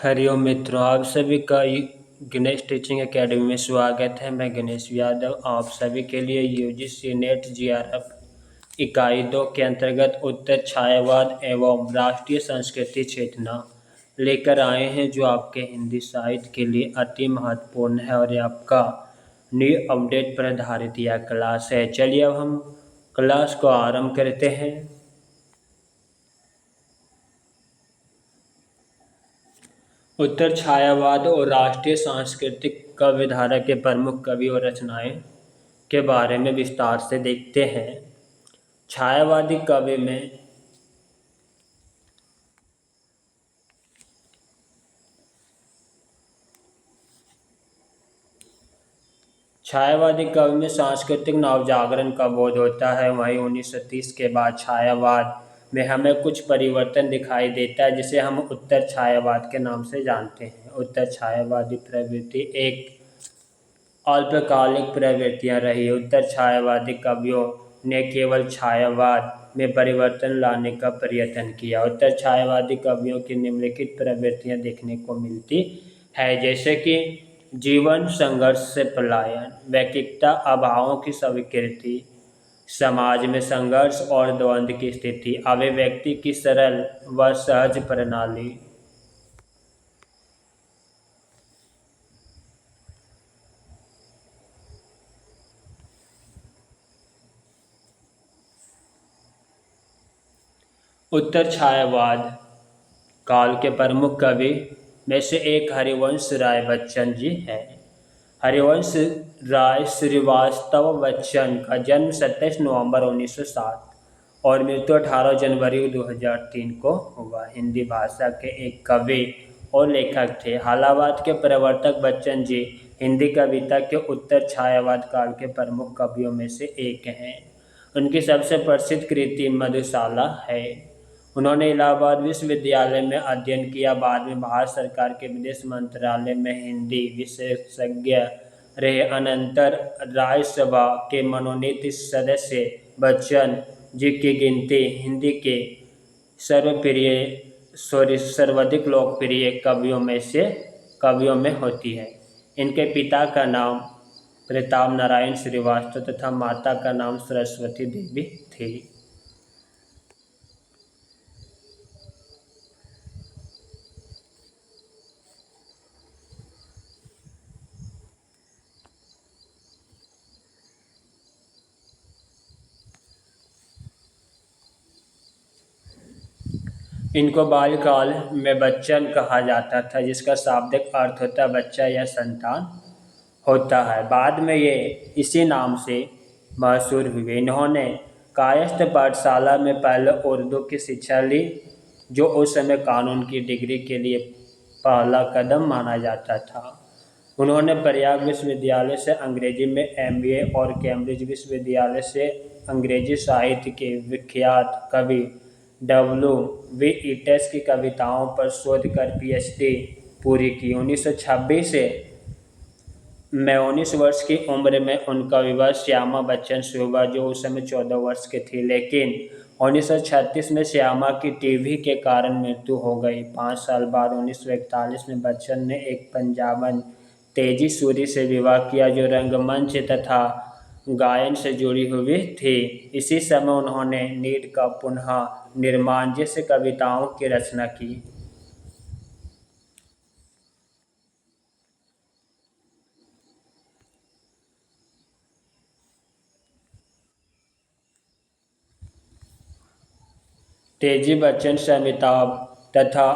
हरिओम मित्रों, आप सभी का गणेश टीचिंग एकेडमी में स्वागत है। मैं गणेश यादव आप सभी के लिए यूजीसी नेट जीआरएफ इकाई 2 के अंतर्गत उत्तर छायावाद एवं राष्ट्रीय संस्कृति चेतना लेकर आए हैं, जो आपके हिंदी साहित्य के लिए अति महत्वपूर्ण है और ये आपका न्यू अपडेट पर आधारित यह क्लास है। चलिए अब हम क्लास को आरंभ करते हैं। उत्तर छायावाद और राष्ट्रीय सांस्कृतिक काव्यधारा के प्रमुख कवि और रचनाएं के बारे में विस्तार से देखते हैं। छायावादी काव्य में सांस्कृतिक नवजागरण का बोध होता है। वहीं 1930 के बाद छायावाद में हमें कुछ परिवर्तन दिखाई देता है, जिसे हम उत्तर छायावाद के नाम से जानते हैं। उत्तर छायावादी प्रवृत्ति एक अल्पकालिक प्रवृत्तियां रही। उत्तर छायावादी कवियों ने केवल छायावाद में परिवर्तन लाने का प्रयत्न किया। उत्तर छायावादी कवियों की निम्नलिखित प्रवृत्तियां देखने को मिलती है, जैसे कि जीवन संघर्ष से पलायन, वैयक्तिकता अभावों की स्वीकृति, समाज में संघर्ष और द्वंद्व की स्थिति, अभिव्यक्ति की सरल व सहज प्रणाली। उत्तर छायावाद काल के प्रमुख कवि में से एक हरिवंश राय बच्चन जी हैं। हरिवंश राय श्रीवास्तव बच्चन का जन्म 27 नवंबर 1907 और मृत्यु 18 जनवरी 2003 को हुआ। हिंदी भाषा के एक कवि और लेखक थे। हालावाद के प्रवर्तक बच्चन जी हिंदी कविता के उत्तर छायावाद काल के प्रमुख कवियों में से एक हैं। उनकी सबसे प्रसिद्ध कृति मधुशाला है। उन्होंने इलाहाबाद विश्वविद्यालय में अध्ययन किया। बाद में भारत सरकार के विदेश मंत्रालय में हिंदी विशेषज्ञ रहे। अनंतर राज्यसभा के मनोनीत सदस्य बच्चन जी की गिनती हिंदी के सर्वाधिक लोकप्रिय कवियों में होती है। इनके पिता का नाम प्रताप नारायण श्रीवास्तव तथा माता का नाम सरस्वती देवी थी। इनको बाल्यकाल में बच्चन कहा जाता था, जिसका शाब्दिक अर्थ होता है बच्चा या संतान होता है। बाद में ये इसी नाम से मशहूर हुए। इन्होंने कायस्थ पाठशाला में पहले उर्दू की शिक्षा ली, जो उस समय कानून की डिग्री के लिए पहला कदम माना जाता था। उन्होंने प्रयाग विश्वविद्यालय से अंग्रेजी में एमबीए और कैम्ब्रिज विश्वविद्यालय से अंग्रेजी साहित्य के विख्यात कवि W.V. ईट्स की कविताओं पर शोध कर पीएचडी पूरी की। 1926 में 19 वर्ष की उम्र में उनका विवाह श्यामा बच्चन से हुआ, जो उस समय 14 वर्ष के थी। लेकिन 1936 में श्यामा की टीबी के कारण मृत्यु हो गई। 5 साल बाद 1941 में बच्चन ने एक पंजाबन तेजी सूरी से विवाह किया, जो रंगमंच तथा गायन से जुड़ी हुई थी। इसी समय उन्होंने नीड का पुनः निर्माण जैसे कविताओं की रचना की। तेजी बच्चन से अमिताभ तथा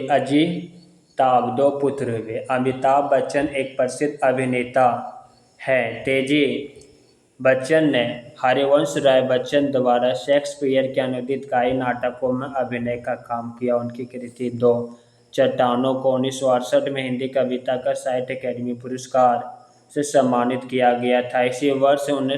अजिताभ 2 पुत्र हुए। अमिताभ बच्चन एक प्रसिद्ध अभिनेता हैं। तेजी बच्चन ने हरिवंश राय बच्चन द्वारा शेक्सपियर के अनुदित कई नाटकों में अभिनय का काम किया। उनकी कृति 2 चट्टानों को 1968 में हिंदी कविता का साहित्य अकादमी पुरस्कार से सम्मानित किया गया था। इसी वर्ष उन्हें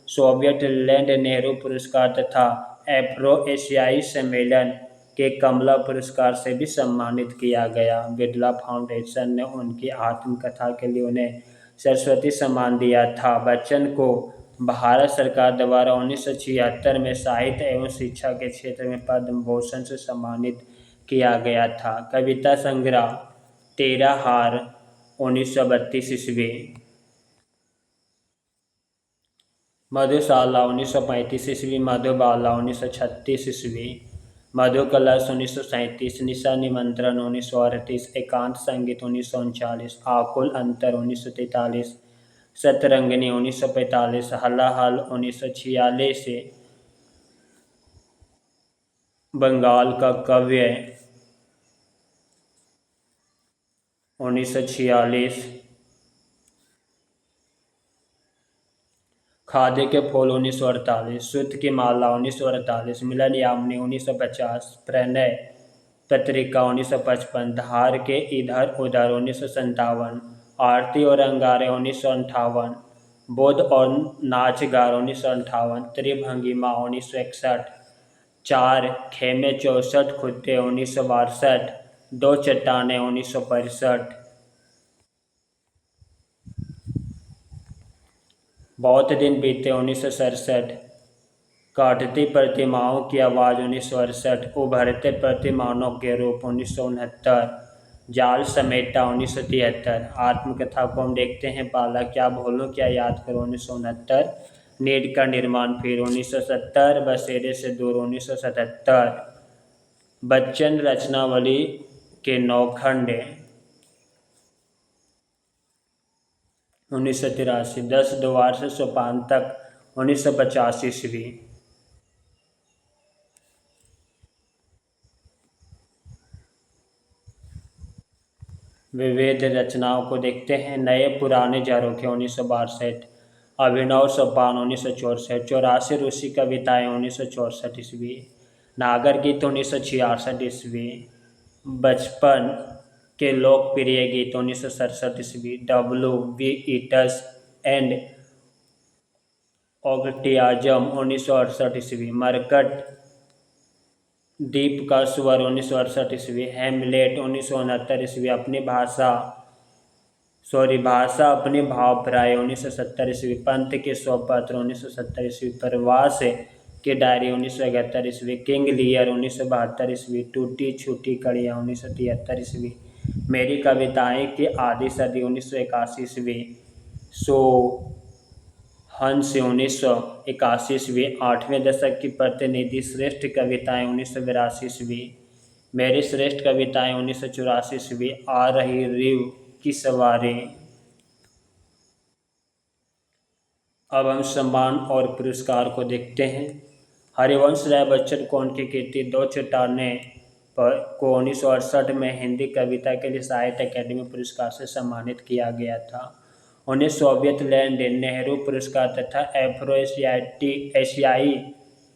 सोवियत लैंड नेहरू पुरस्कार तथा एफ्रो एशियाई सम्मेलन के कमला पुरस्कार से भी सम्मानित किया गया। बिरला फाउंडेशन ने उनकी आत्मकथा के लिए उन्हें सरस्वती सम्मान दिया था। बच्चन को भारत सरकार द्वारा 1976 में साहित्य एवं शिक्षा के क्षेत्र में पद्म भूषण से सम्मानित किया गया था। कविता संग्रह तेरा हार 1932 ईस्वी, मधुशाला 1935 ईस्वी, मधुबाला 1936 ईस्वी, मधु कलश 1937, निशा निमंत्रण 1938, एकांत संगीत 1939, आकुल अंतर 1943, सतरंगिणी 1945, हलाहल 1946, बंगाल का काव्य 1946, खादी के फूल 1948, सूत की माला 1948, मिलन यामिनी 1950, प्रणय पत्रिका 1955, धार के इधर उधर 1957, आरती और अंगारे 1958, बोध और नाचगार 1958, त्रिभंगिमा 1961, चार खेमे 64 खुत्ते 1962, दो चट्टाने 1965, बहुत दिन बीते 1967, काटती प्रतिमाओं की आवाज़ 1968, उभरते प्रतिमानों के रूप 1969, जाल समेटा 1973, आत्मकथा को हम देखते हैं पाला क्या भूलूं क्या याद करो 1969, नीड का निर्माण फिर 1970, बसेरे से दूर 1977, बच्चन रचनावली के 9 खंड 1983, 10 द्वार से सोपान तक 1950 ईस्वी, विविध रचनाओं को देखते हैं। नए पुराने झरोखे 1962, अभिनव सोपान 1964, 84 रूसी कविताएं 1964 ईस्वी, नागर गीत 1966 ईस्वी, बचपन के लोकप्रिय गीत 1967 ईस्वी, डब्ल्यू वी ईटर्स एंड ऑगटियाजम 1968 ईस्वी, मरकट दीप का स्वर 1968 ईस्वी, हेमलेट 1969 ईस्वी, भाषा अपनी भाव प्राय 1970 ईस्वी, पंत के 100 पत्र 1970 ईस्वी, प्रवास की डायरी 1971 ईस्वी, किंग लियर 1972 ईस्वी, टूटी छूटी कड़ियाँ 1973 ईस्वी, मेरी कविताएं की आधी सदी 1981 ईस्वी, सो हंस 1981 ईस्वी, 8वें दशक की प्रतिनिधि श्रेष्ठ कविताएं 1982 ईस्वी, मेरी श्रेष्ठ कविताएं 1984 ईस्वी, आ रही रीव की सवारी। अब हम सम्मान और पुरस्कार को देखते हैं। हरिवंश राय बच्चन को उनकी कीर्ति दो चट्टाने पर को 1968 में हिंदी कविता के लिए साहित्य अकेडमी पुरस्कार से सम्मानित किया गया था। उन्हें सोवियत लैंड नेहरू पुरस्कार तथा एफ्रो एशियाई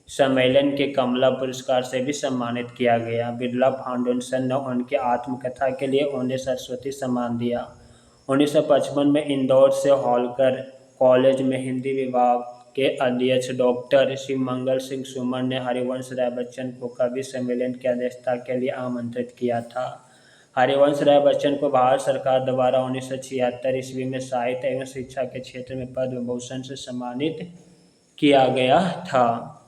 सम्मेलन के कमला पुरस्कार से भी सम्मानित किया गया। बिरला फाउंडेशन ने उनकी आत्मकथा के लिए उन्हें सरस्वती सम्मान दिया। 1955 में इंदौर से होलकर कॉलेज में हिंदी विभाग के अध्यक्ष डॉक्टर शिवमंगल सिंह सुमन ने हरिवंश राय बच्चन को कवि सम्मेलन की अध्यक्षता के लिए आमंत्रित किया था। हरिवंश राय बच्चन को भारत सरकार द्वारा 1976 ईस्वी में साहित्य एवं शिक्षा के क्षेत्र में पद्म भूषण से सम्मानित किया गया था।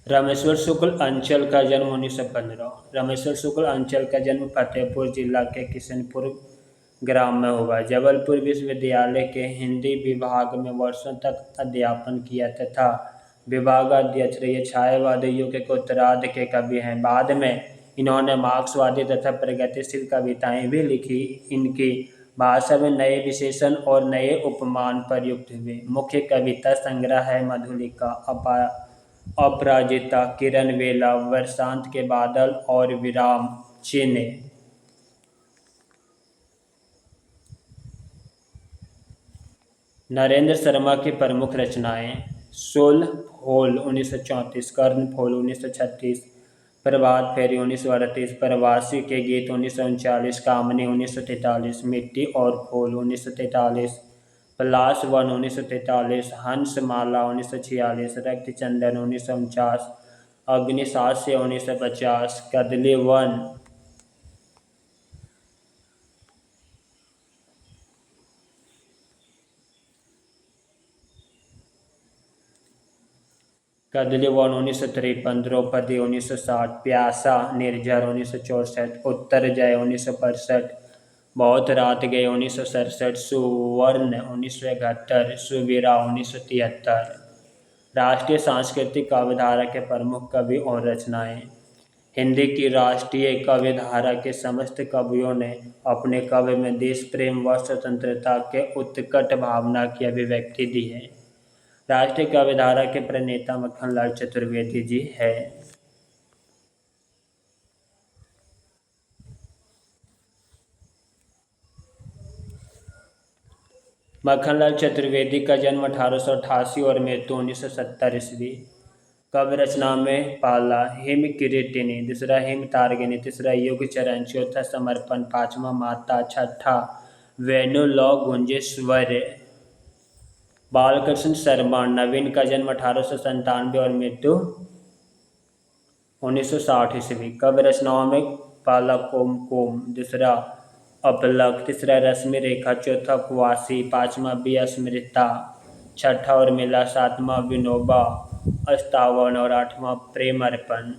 रामेश्वर शुक्ल अंचल का जन्म 1915। रामेश्वर शुक्ल अंचल का जन्म फतेहपुर जिला के किशनपुर ग्राम में हुआ। जबलपुर विश्वविद्यालय के हिंदी विभाग में वर्षों तक अध्यापन किया तथा विभागाध्यक्ष रहे। छायावादी युग के उत्तरार्ध के कवि हैं। बाद में इन्होंने मार्क्सवादी तथा प्रगतिशील कविताएं भी लिखी। इनकी भाषा में नए विशेषण और नए उपमान प्रयुक्त हुए। मुख्य कविता संग्रह है मधुलिका, अपराजिता, किरण वेला, वर्षांत के बादल और विराम चिन्ह। नरेंद्र शर्मा की प्रमुख रचनाएं: सोल फूल 1934, कर्ण फूल 1936, प्रभात फेरी 1938, प्रवासी के गीत 1939, कामनी 1943, मिट्टी और फूल 1943, पलाश वन 1943, हंसमाला 1946, रक्तचंदन 1949, अग्निसास्य 1950, कदली वन कदलीवन 1953, द्रौपदी 1960, प्यासा निर्झर 1964, उत्तर जय 1965, बहुत रात गए 1967, सुवर्ण 1971, सुवीरा 1973। राष्ट्रीय सांस्कृतिक काव्यधारा के प्रमुख कवि और रचनाएं। हिंदी की राष्ट्रीय काव्यधारा के समस्त कवियों ने अपने काव्य में देश प्रेम व स्वतंत्रता के उत्कट भावना की अभिव्यक्ति दी है। राष्ट्रीय काव्यधारा के प्रणेता मक्खनलाल चतुर्वेदी जी है। मक्खनलाल चतुर्वेदी का जन्म 1888 और मृत्यु 1970 ईस्वी। काव्य रचना में पहला हिम किरीटिनी, दूसरा हिम तारगिनी, तीसरा युग चरण, चौथा समर्पण, पांचवा माता, छठा वेणु लौ गुंजे स्वर। बालकृष्ण शर्मा नवीन का जन्म 1897 और मृत्यु 1960 ईस्वी। काव्य रचनाओं में पहला कोम, दूसरा अपलक, तीसरा रश्मि रेखा, चौथा कुवासी, पांचवा बी अस्मृता, छठा और मिला, सातवां विनोबा, अष्टावन और आठवां प्रेम अर्पण।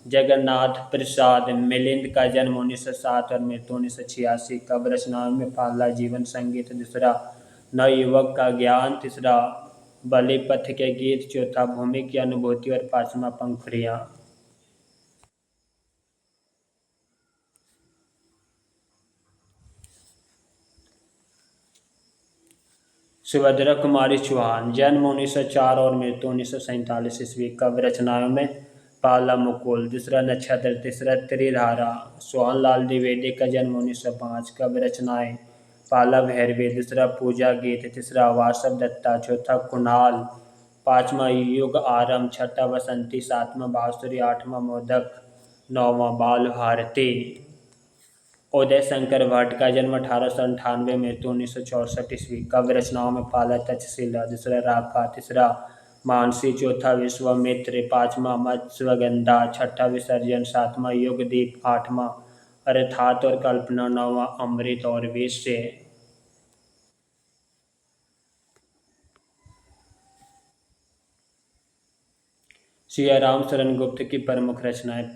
जगन्नाथ प्रसाद मिलिंद का जन्म 1907 और मृत्यु 1986। काव्य रचनाओं में पहला जीवन संगीत, दूसरा नवयुवक का ज्ञान, तीसरा बलिपथ के गीत, चौथा भूमि की अनुभूति और पांचवा पंखुड़ियाँ। सुभद्रा कुमारी चौहान जन्म 1904 और मृत्यु 1947 ईस्वी। काव्य रचनाओं में पहला मुकुल, दूसरा नक्षत्र, तीसरा त्रिधारा। सोहनलाल द्विवेदी का जन्म 1905। काव्य रचनाएं पहला भैरवी, दूसरा पूजा गीत, तीसरा वासव दत्ता, चौथा कुणाल, पांचवा युग आरंभ, छठा बसंती, सातवां बांसुरी, आठवां मोदक, नौवां बाल भारती। उदय शंकर भट्ट का जन्म 1898, मृत्यु 1964 ईस्वी। काव्य रचनाओं में पहला तक्षशिला, दूसरा राका, तीसरा मानसी, चौथा विश्वामित्र, पांचवा मत्स्यगंधा, छठा विसर्जन, सातवां युगदीप, आठवां अर्थात और कल्पना, नौवां अमृत और वेश्य। सियाराम शरण गुप्त की प्रमुख रचनाएं।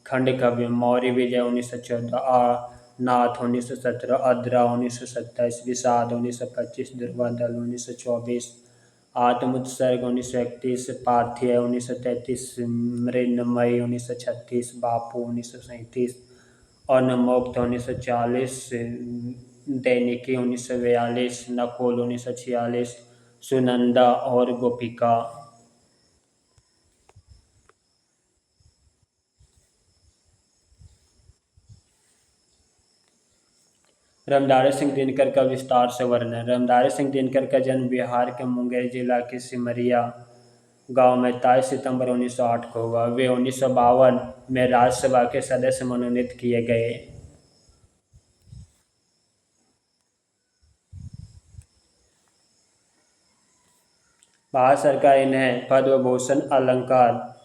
खंड काव्य मौर्य विजय 1914, नाथ 1917, अद्रा 1927, विषाद 1925, दुर्वादल 1924, आत्मोत्सर्ग 1931, पाथ्य 1933, मृण्मयी 1936, बापू 1937, अनमोक्त 1940, दैनिकी 1942, नकुल 1946, सुनंदा और गोपिका। रामधारी सिंह दिनकर का विस्तार से वर्णन। रामधारी सिंह दिनकर का जन्म बिहार के मुंगेर जिला के सिमरिया गांव में 23 सितंबर 1908 को हुआ। वे 1952 में राज्यसभा के सदस्य मनोनीत किए गए। भारत सरकार इन्हें पद्म भूषण अलंकार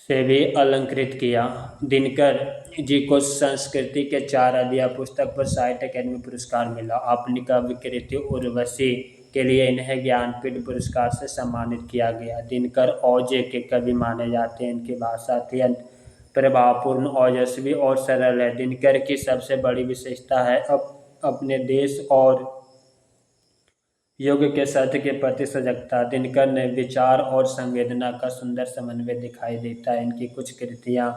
से भी अलंकृत किया। दिनकर जी को संस्कृति के 4 अध्याय पुस्तक पर साहित्य अकादमी पुरस्कार मिला। अपनी काव्य कृति उर्वशी के लिए इन्हें ज्ञानपीठ पुरस्कार से सम्मानित किया गया। दिनकर औजे के कवि माने जाते हैं। इनकी भाषा अत्यंत प्रभावपूर्ण, ओजस्वी और सरल है। दिनकर की सबसे बड़ी विशेषता है अपने देश और युग के सत्य के प्रति सजगता। दिनकर ने विचार और संवेदना का सुंदर समन्वय दिखाई देता है। इनकी कुछ कृतियां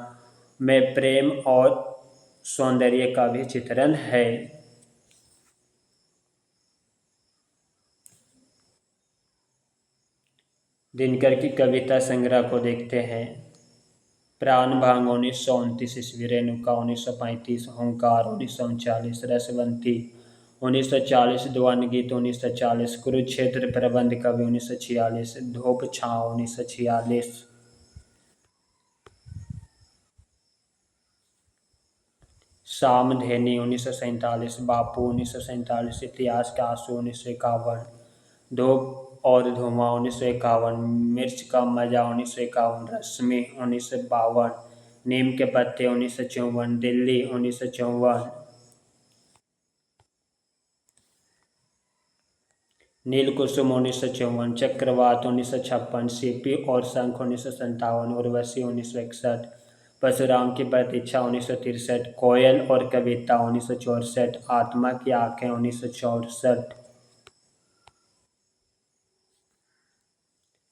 में प्रेम और सौंदर्य का भी चित्रण है। दिनकर की कविता संग्रह को देखते हैं। प्राणभंग 1929 ईस्वी, रेणुका 1935, हुंकार 1939, रसवंती 1940, ध्वन गीत 1940, कुरुक्षेत्र प्रबंध कवि 1946, धूप छाँव 1946, सामधेनी 1947, बापू 1947, इतिहास के आंसू 1951, धूप और धुआं 1951, मिर्च का मजा 1951, रश्मि 1952, नीम के पत्ते 1954, दिल्ली 1954, नीलकुसुम 1954, चक्रवात 1956, सीपी और शंख 1957, उर्वशी 1961, परशुराम की प्रतीक्षा 1963, कोयल और कविता 1964, आत्मा की आंखें 1964,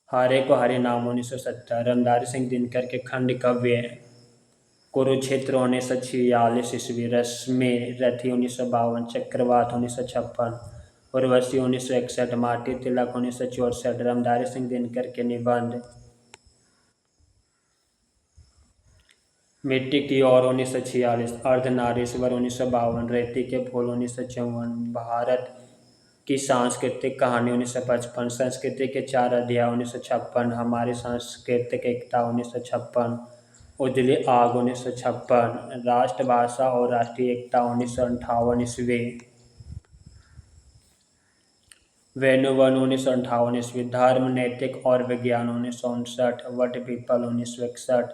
हारे को हरे नाम 1970, रामधारी सिंह दिनकर के खंड काव्य कुरुक्षेत्र 1946 ईस्वी, रश्मि रथी 1952, चक्रवात 1956, उर्वशी 1961, माटी तिलक 1964, रामधारी सिंह दिनकर के निबंध मिट्टी की ओर 1946, अर्धनारीश्वर 1952, रेती के फूल 1954, भारत की सांस्कृतिक कहानी 1955, संस्कृति के 4 अध्याय 1956, हमारी सांस्कृतिक एकता 1956, उजली आग 1956, राष्ट्रभाषा और राष्ट्रीय एकता 1958 ईस्वी, वेणुवन 1958 ईस्वी, धर्म नैतिक और विज्ञान 1959, वट पीपल 1961,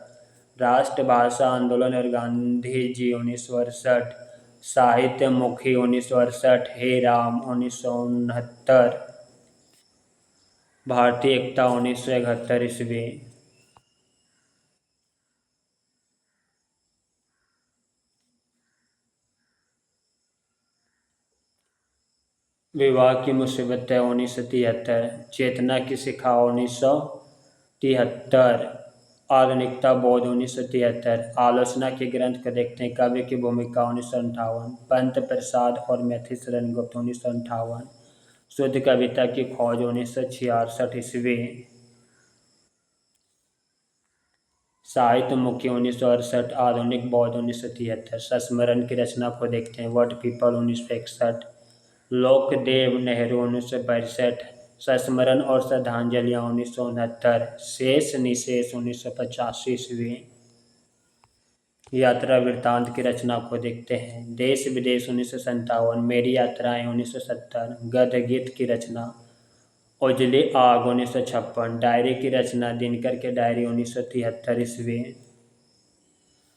राष्ट्रभाषा आंदोलन और गांधी जी 1968, साहित्य मुखी 1968, हे राम 1969, भारतीय एकता 1971 ईस्वी। विवाह की मुसीबतें 1973, चेतना की शिखा 1973, आधुनिकता बोध 1973, आलोचना के ग्रंथ को देखते हैं, कवि की भूमिका 1958, पंत प्रसाद और मैथिली शरण गुप्त 1958, शुद्ध कविता की खोज 1966 ईस्वी, साहित्य मुखी 1968, आधुनिक बौद्ध 1973, संस्मरण की रचना को देखते हैं, वट पीपल 1961, लोकदेव नेहरू 1962, संस्मरण और श्रद्धांजलियाँ 1969, शेष निशेष 1985 ईस्वी, यात्रा वृत्तांत की रचना को देखते हैं, देश विदेश 1957, मेरी यात्राएं 1970, गद्य गीत की रचना, उजली आग 1956, डायरी की रचना दिनकर के डायरी 1973 ईस्वी,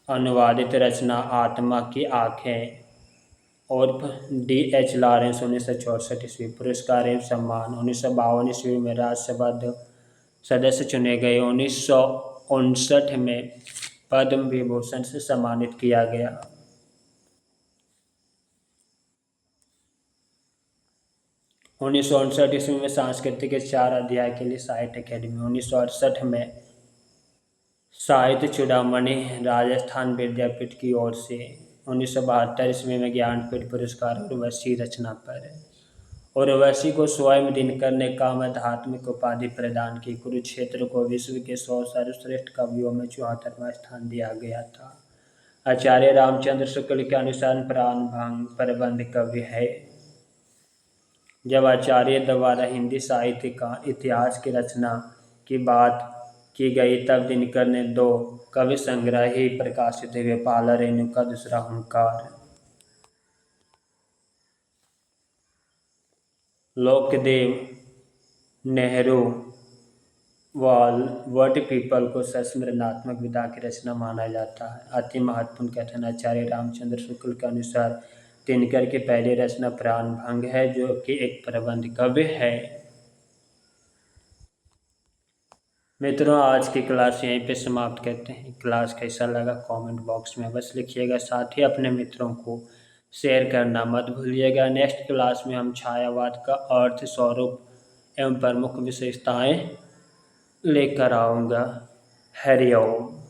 अनुवादित रचना आत्मा की आंखें और D.H. लॉरेंस 1964 ईस्वी, पुरस्कार एवं सम्मान 1952 ईस्वी में राज्यसभा सदस्य चुने गए, 1959 में पद्म विभूषण से सम्मानित किया गया। 1959 ईस्वी में सांस्कृतिक के 4 अध्याय के लिए साहित्य अकेडमी, 1968 में साहित्य चूड़ामणि राजस्थान विद्यापीठ की ओर से, 1972 ईस्वी में ज्ञानपीठ पुरस्कार उर्वशी रचना पर, उर्वशी को स्वयं दिनकर ने काव्यात्मक उपाधि प्रदान की, कुरुक्षेत्र को विश्व के 100 सर्वश्रेष्ठ कवियों में 74वां स्थान दिया गया था। आचार्य रामचंद्र शुक्ल के अनुसार प्राणभंग प्रबंध कवि है। जब आचार्य द्वारा हिंदी साहित्य का इतिहास की रचना की बात की गई तब दिनकर ने 2 कवि संग्रह ही प्रकाशित हुए, पहला रेणुका, दूसरा हुंकार। लोकदेव नेहरू वट पीपल को संस्मरणात्मक विधा की रचना माना जाता है। अति महत्वपूर्ण कथन आचार्य रामचंद्र शुक्ल के अनुसार दिनकर की पहली रचना प्राणभंग है, जो कि एक प्रबंध काव्य है। मित्रों, आज की क्लास यहीं पे समाप्त करते हैं। क्लास कैसा लगा कमेंट बॉक्स में बस लिखिएगा, साथ ही अपने मित्रों को शेयर करना मत भूलिएगा। नेक्स्ट क्लास में हम छायावाद का अर्थ, स्वरूप एवं प्रमुख विशेषताएं लेकर आऊँगा। हरि ओम।